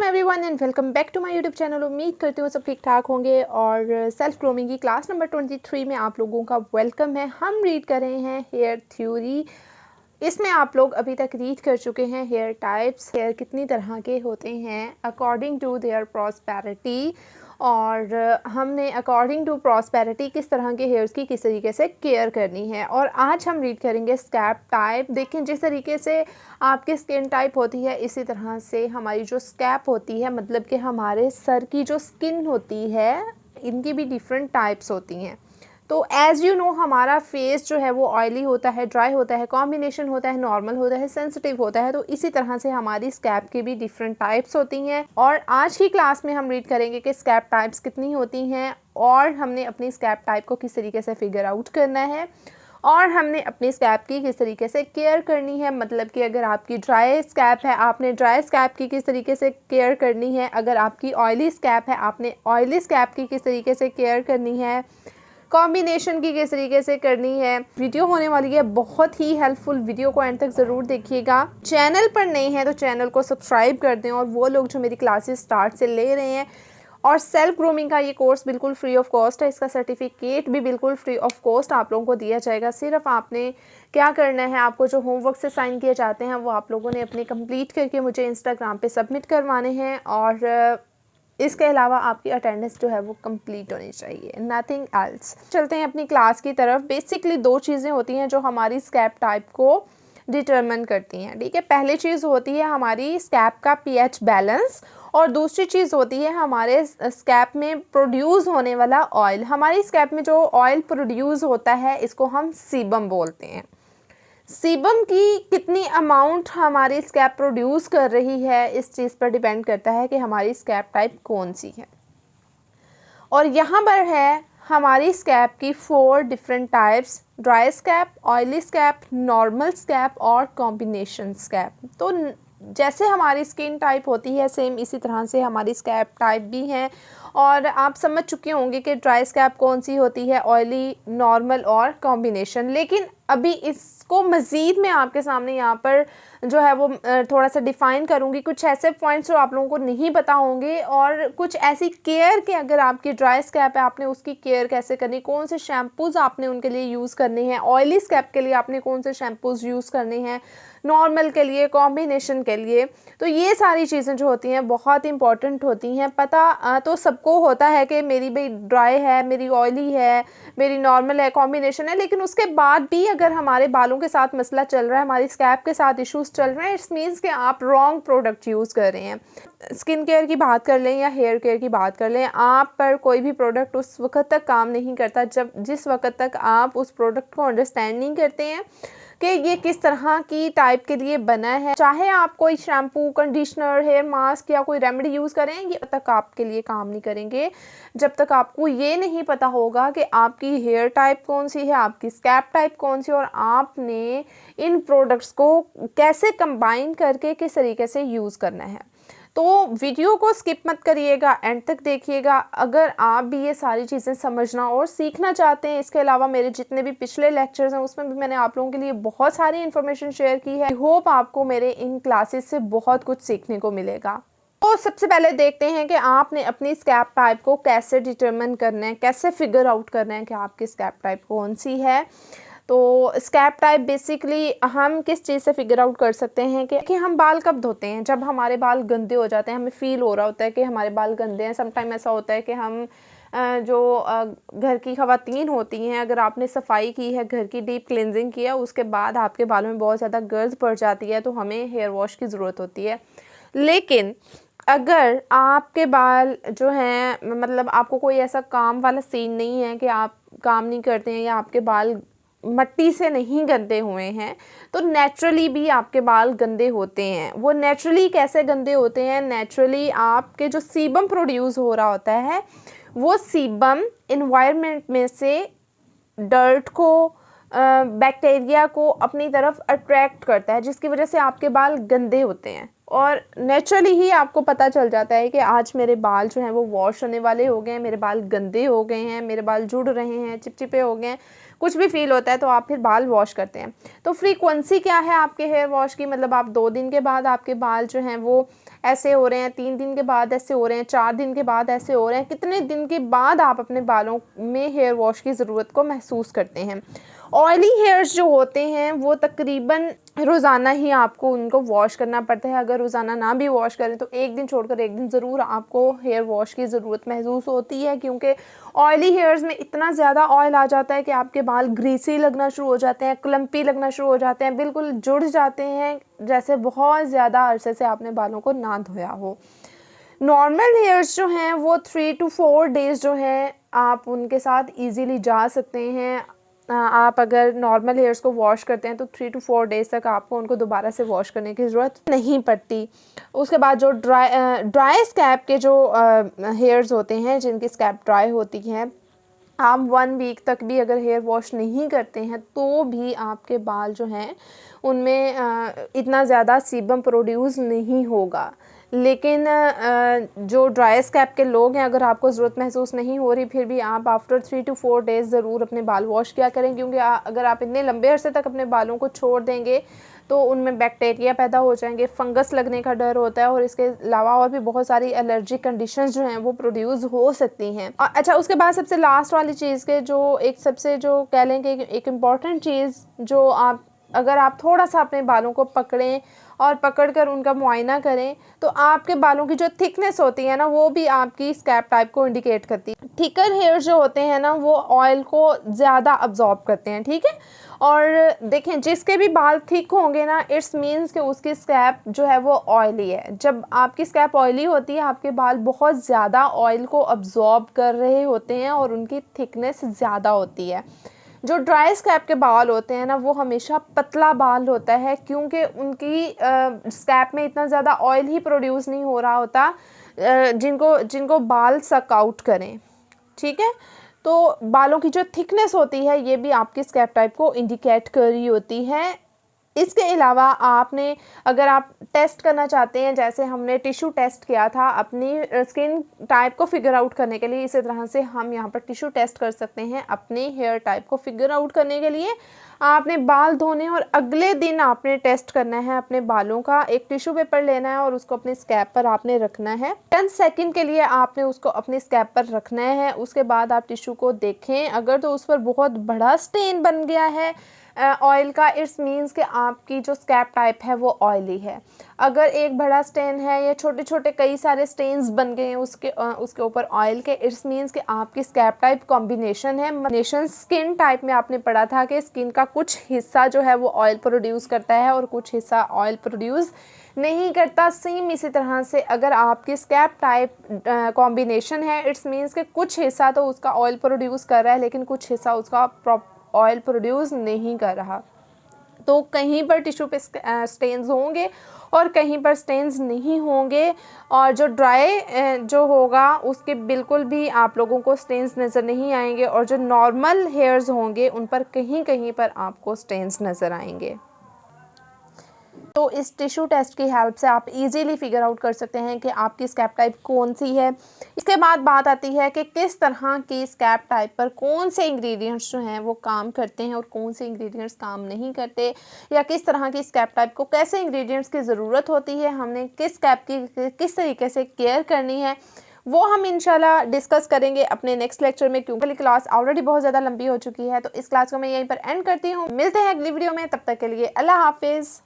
Welcome everyone and welcome back to my YouTube channel. उम्मीद करती हूँ सब ठीक ठाक होंगे और सेल्फ ग्रूमिंग की क्लास नंबर 23 में आप लोगों का वेलकम है। हम रीड कर रहे हैं हेयर थ्योरी। इसमें आप लोग अभी तक रीड कर चुके हैं हेयर टाइप्स, हेयर कितनी तरह के होते हैं अकॉर्डिंग टू देयर प्रॉस्पेरिटी, और हमने अकॉर्डिंग टू प्रॉस्पेरिटी किस तरह के हेयर्स की किस तरीके से केयर करनी है। और आज हम रीड करेंगे स्कैल्प टाइप। देखें, जिस तरीके से आपकी स्किन टाइप होती है इसी तरह से हमारी जो स्कैल्प होती है, मतलब कि हमारे सर की जो स्किन होती है, इनकी भी डिफरेंट टाइप्स होती हैं। तो एज़ यू नो, हमारा फेस जो है वो ऑयली होता है, ड्राई होता है, कॉम्बिनेशन होता है, नॉर्मल होता है, सेंसिटिव होता है। तो इसी तरह से हमारी स्कैल्प की भी डिफरेंट टाइप्स होती हैं। और आज की क्लास में हम रीड करेंगे कि स्कैल्प टाइप्स कितनी होती हैं और हमने अपनी स्कैल्प टाइप को किस तरीके से फिगर आउट करना है और हमने अपनी स्कैल्प की किस तरीके से केयर करनी है। मतलब कि अगर आपकी ड्राई स्कैल्प है, आपने ड्राई स्कैल्प की किस तरीके से केयर करनी है। अगर आपकी ऑयली स्कैल्प है, आपने ऑयली स्कैल्प की किस तरीके से केयर करनी है। कॉम्बिनेशन की किस तरीके से करनी है। वीडियो होने वाली है बहुत ही हेल्पफुल, वीडियो को एंड तक ज़रूर देखिएगा। चैनल पर नए हैं तो चैनल को सब्सक्राइब कर दें। और वो लोग जो मेरी क्लासेस स्टार्ट से ले रहे हैं, और सेल्फ ग्रूमिंग का ये कोर्स बिल्कुल फ्री ऑफ कॉस्ट है, इसका सर्टिफिकेट भी बिल्कुल फ्री ऑफ कॉस्ट आप लोगों को दिया जाएगा। सिर्फ आपने क्या करना है, आपको जो होमवर्क से साइन किए जाते हैं वो आप लोगों ने अपने कंप्लीट करके मुझे इंस्टाग्राम पे सबमिट करवाने हैं। और इसके अलावा आपकी अटेंडेंस जो है वो कंप्लीट होनी चाहिए, नथिंग एल्स। चलते हैं अपनी क्लास की तरफ। बेसिकली दो चीज़ें होती हैं जो हमारी स्कैल्प टाइप को डिटरमिन करती हैं, ठीक है। पहली चीज़ होती है हमारी स्कैल्प का पीएच बैलेंस, और दूसरी चीज़ होती है हमारे स्कैल्प में प्रोड्यूस होने वाला ऑयल। हमारी स्कैल्प में जो ऑयल प्रोड्यूस होता है इसको हम सीबम बोलते हैं। सीबम की कितनी अमाउंट हमारी स्कैल्प प्रोड्यूस कर रही है इस चीज़ पर डिपेंड करता है कि हमारी स्कैल्प टाइप कौन सी है। और यहाँ पर है हमारी स्कैल्प की 4 different types: dry scalp, oily scalp, normal scalp और कॉम्बिनेशन स्कैल्प। तो जैसे हमारी स्किन टाइप होती है सेम इसी तरह से हमारी स्कैल्प टाइप भी हैं। और आप समझ चुके होंगे कि ड्राई स्कैल्प कौन सी होती है, ऑयली, नॉर्मल और कॉम्बिनेशन। लेकिन अभी इसको मज़ीद मैं आपके सामने यहाँ पर जो है वो थोड़ा सा डिफ़ाइन करूँगी। कुछ ऐसे पॉइंट्स जो आप लोगों को नहीं पता होंगे, और कुछ ऐसी केयर के अगर आपकी ड्राई स्कैल्प है आपने उसकी केयर कैसे करनी, कौन से शैम्पूज़ आपने उनके लिए यूज़ करने हैं, ऑयली स्कैल्प के लिए आपने कौन से शैम्पूज़ यूज़ करने हैं, नॉर्मल के लिए, कॉम्बिनेशन के लिए। तो ये सारी चीज़ें जो होती हैं बहुत इंपॉर्टेंट होती हैं। पता तो सबको होता है कि मेरी भाई ड्राई है, मेरी ऑयली है, मेरी नॉर्मल है, कॉम्बिनेशन है, लेकिन उसके बाद भी अगर हमारे बालों के साथ मसला चल रहा है, हमारी स्कैल्प के साथ इश्यूज़ चल रहे हैं, इट्स मीन्स कि आप रॉन्ग प्रोडक्ट यूज़ कर रहे हैं। स्किन केयर की बात कर लें या हेयर केयर की बात कर लें, आप पर कोई भी प्रोडक्ट उस वक्त तक काम नहीं करता जिस वक्त तक आप उस प्रोडक्ट को अंडरस्टैंड नहीं करते हैं कि ये किस तरह की टाइप के लिए बना है। चाहे आप कोई शैम्पू, कंडीशनर, हेयर मास्क या कोई रेमेडी यूज़ करें, ये तब तक आपके लिए काम नहीं करेंगे जब तक आपको ये नहीं पता होगा कि आपकी हेयर टाइप कौन सी है, आपकी स्कैल्प टाइप कौन सी, और आपने इन प्रोडक्ट्स को कैसे कंबाइन करके किस तरीके से यूज़ करना है। तो वीडियो को स्किप मत करिएगा, एंड तक देखिएगा अगर आप भी ये सारी चीज़ें समझना और सीखना चाहते हैं। इसके अलावा मेरे जितने भी पिछले लेक्चर्स हैं उसमें भी मैंने आप लोगों के लिए बहुत सारी इन्फॉर्मेशन शेयर की है। आई होप आपको मेरे इन क्लासेस से बहुत कुछ सीखने को मिलेगा। तो सबसे पहले देखते हैं कि आपने अपनी स्कैल्प टाइप को कैसे डिटरमिन करना है, कैसे फिगर आउट करना है कि आपकी स्कैल्प टाइप कौन सी है। तो स्कैल्प टाइप बेसिकली हम किस चीज़ से फिगर आउट कर सकते हैं कि हम बाल कब धोते हैं, जब हमारे बाल गंदे हो जाते हैं, हमें फील हो रहा होता है कि हमारे बाल गंदे हैं। समटाइम ऐसा होता है कि हम जो घर की ख़वातीन होती हैं, अगर आपने सफाई की है, घर की डीप क्लिनजिंग किया, उसके बाद आपके बालों में बहुत ज़्यादा गर्द पड़ जाती है तो हमें हेयर वॉश की ज़रूरत होती है। लेकिन अगर आपके बाल जो हैं, मतलब आपको कोई ऐसा काम वाला सीन नहीं है कि आप काम नहीं करते हैं या आपके बाल मट्टी से नहीं गंदे हुए हैं, तो नेचुरली भी आपके बाल गंदे होते हैं। वो नेचुरली कैसे गंदे होते हैं? नेचुरली आपके जो सीबम प्रोड्यूस हो रहा होता है, वो सीबम इन्वायरमेंट में से डर्ट को, बैक्टीरिया को अपनी तरफ अट्रैक्ट करता है, जिसकी वजह से आपके बाल गंदे होते हैं। और नेचुरली ही आपको पता चल जाता है कि आज मेरे बाल जो हैं वो वॉश होने वाले हो गए हैं, मेरे बाल गंदे हो गए हैं, मेरे बाल जुड़ रहे हैं, चिपचिपे हो गए हैं, कुछ भी फील होता है तो आप फिर बाल वॉश करते हैं। तो फ्रीक्वेंसी क्या है आपके हेयर वॉश की, मतलब आप 2 दिन के बाद आपके बाल जो हैं वो ऐसे हो रहे हैं, 3 दिन के बाद ऐसे हो रहे हैं, 4 दिन के बाद ऐसे हो रहे हैं, कितने दिन के बाद आप अपने बालों में हेयर वॉश की ज़रूरत को महसूस करते हैं। ऑयली हेयर्स जो होते हैं वो तकरीबन रोज़ाना ही आपको उनको वॉश करना पड़ता है। अगर रोज़ाना ना भी वॉश करें तो एक दिन छोड़कर एक दिन ज़रूर आपको हेयर वॉश की ज़रूरत महसूस होती है, क्योंकि ऑयली हेयर्स में इतना ज़्यादा ऑयल आ जाता है कि आपके बाल ग्रीसी लगना शुरू हो जाते हैं, क्लम्पी लगना शुरू हो जाते हैं, बिल्कुल जुड़ जाते हैं, जैसे बहुत ज़्यादा अरसे से आपने बालों को ना धोया हो। नॉर्मल हेयर्स जो हैं वो 3 to 4 डेज़ जो हैं आप उनके साथ ईज़िली जा सकते हैं। आप अगर नॉर्मल हेयर्स को वॉश करते हैं तो 3 to 4 डेज़ तक आपको उनको दोबारा से वॉश करने की ज़रूरत नहीं पड़ती। उसके बाद जो ड्राई स्कैल्प के जो हेयर्स होते हैं, जिनकी स्कैल्प ड्राई होती है, आप 1 वीक तक भी अगर हेयर वॉश नहीं करते हैं तो भी आपके बाल जो हैं उनमें इतना ज़्यादा सीबम प्रोड्यूस नहीं होगा। लेकिन जो ड्राई स्कैल्प के लोग हैं, अगर आपको ज़रूरत महसूस नहीं हो रही फिर भी आप आफ्टर 3 to 4 डेज़ ज़रूर अपने बाल वॉश किया करें, क्योंकि अगर आप इतने लंबे अरसे तक अपने बालों को छोड़ देंगे तो उनमें बैक्टीरिया पैदा हो जाएंगे, फंगस लगने का डर होता है, और इसके अलावा और भी बहुत सारी एलर्जिक कंडीशंस जो हैं वो प्रोड्यूस हो सकती हैं। अच्छा, उसके बाद सबसे लास्ट वाली चीज़ के जो एक सबसे जो कह लें कि एक इम्पॉर्टेंट चीज़ जो अगर आप थोड़ा सा अपने बालों को पकड़ें और पकड़कर उनका मुआयना करें तो आपके बालों की जो थिकनेस होती है ना वो भी आपकी स्कैल्प टाइप को इंडिकेट करती है। थिकर हेयर जो होते हैं ना वो ऑयल को ज़्यादा अब्जॉर्ब करते हैं, ठीक है। और देखें, जिसके भी बाल थिक होंगे ना, इट्स मीन्स कि उसकी स्कैल्प जो है वो ऑयली है। जब आपकी स्कैल्प ऑयली होती है आपके बाल बहुत ज़्यादा ऑयल को अब्जॉर्ब कर रहे होते हैं और उनकी थिकनेस ज़्यादा होती है। जो ड्राई स्कैल्प के बाल होते हैं ना वो हमेशा पतला बाल होता है, क्योंकि उनकी स्कैल्प में इतना ज़्यादा ऑयल ही प्रोड्यूस नहीं हो रहा होता जिनको बाल सक आउट करें, ठीक है। तो बालों की जो थिकनेस होती है ये भी आपकी स्कैल्प टाइप को इंडिकेट कर रही होती है। इसके अलावा आपने अगर आप टेस्ट करना चाहते हैं, जैसे हमने टिश्यू टेस्ट किया था अपनी स्किन टाइप को फिगर आउट करने के लिए, इसी तरह से हम यहाँ पर टिश्यू टेस्ट कर सकते हैं अपने हेयर टाइप को फिगर आउट करने के लिए। आपने बाल धोने और अगले दिन आपने टेस्ट करना है अपने बालों का। एक टिश्यू पेपर लेना है और उसको अपने स्कैल्प पर आपने रखना है। 10 सेकंड के लिए आपने उसको अपने स्कैल्प पर रखना है। उसके बाद आप टिश्यू को देखें, अगर तो उस पर बहुत बड़ा स्टेन बन गया है ऑयल का, इट्स मीन्स कि आपकी जो स्कैल्प टाइप है वो ऑयली है। अगर एक बड़ा स्टेन है या छोटे छोटे कई सारे स्टेन्स बन गए हैं उसके ऊपर ऑयल के, इट्स मीन्स कि आपकी स्कैल्प टाइप कॉम्बिनेशन है। कॉम्बिनेशन स्किन टाइप में आपने पढ़ा था कि स्किन का कुछ हिस्सा जो है वो ऑयल प्रोड्यूस करता है और कुछ हिस्सा ऑयल प्रोड्यूस नहीं करता। सेम इसी तरह से अगर आपकी स्कैल्प टाइप कॉम्बिनेशन है, इट्स मीन्स कि कुछ हिस्सा तो उसका ऑयल प्रोड्यूस कर रहा है लेकिन कुछ हिस्सा उसका ऑयल प्रोड्यूस नहीं कर रहा। तो कहीं पर टिश्यू पे स्टेन्स होंगे और कहीं पर स्टेन्स नहीं होंगे, और जो ड्राई जो होगा उसके बिल्कुल भी आप लोगों को स्टेन्स नज़र नहीं आएंगे, और जो नॉर्मल हेयर्स होंगे उन पर कहीं कहीं पर आपको स्टेन्स नज़र आएंगे। तो इस टिश्यू टेस्ट की हेल्प से आप इजीली फिगर आउट कर सकते हैं कि आपकी स्कैल्प टाइप कौन सी है। इसके बाद बात आती है कि किस तरह की स्कैल्प टाइप पर कौन से इंग्रेडिएंट्स जो हैं वो काम करते हैं और कौन से इंग्रेडिएंट्स काम नहीं करते, या किस तरह की स्कैल्प टाइप को कैसे इंग्रेडिएंट्स की ज़रूरत होती है, हमने किस स्कैल्प की किस तरीके से केयर करनी है, वो हम इंशाल्लाह डिस्कस करेंगे अपने नेक्स्ट लेक्चर में, क्योंकि क्लास ऑलरेडी बहुत ज़्यादा लंबी हो चुकी है। तो इस क्लास को मैं यहीं पर एंड करती हूँ। मिलते हैं अगली वीडियो में, तब तक के लिए अल्लाह हाफिज़।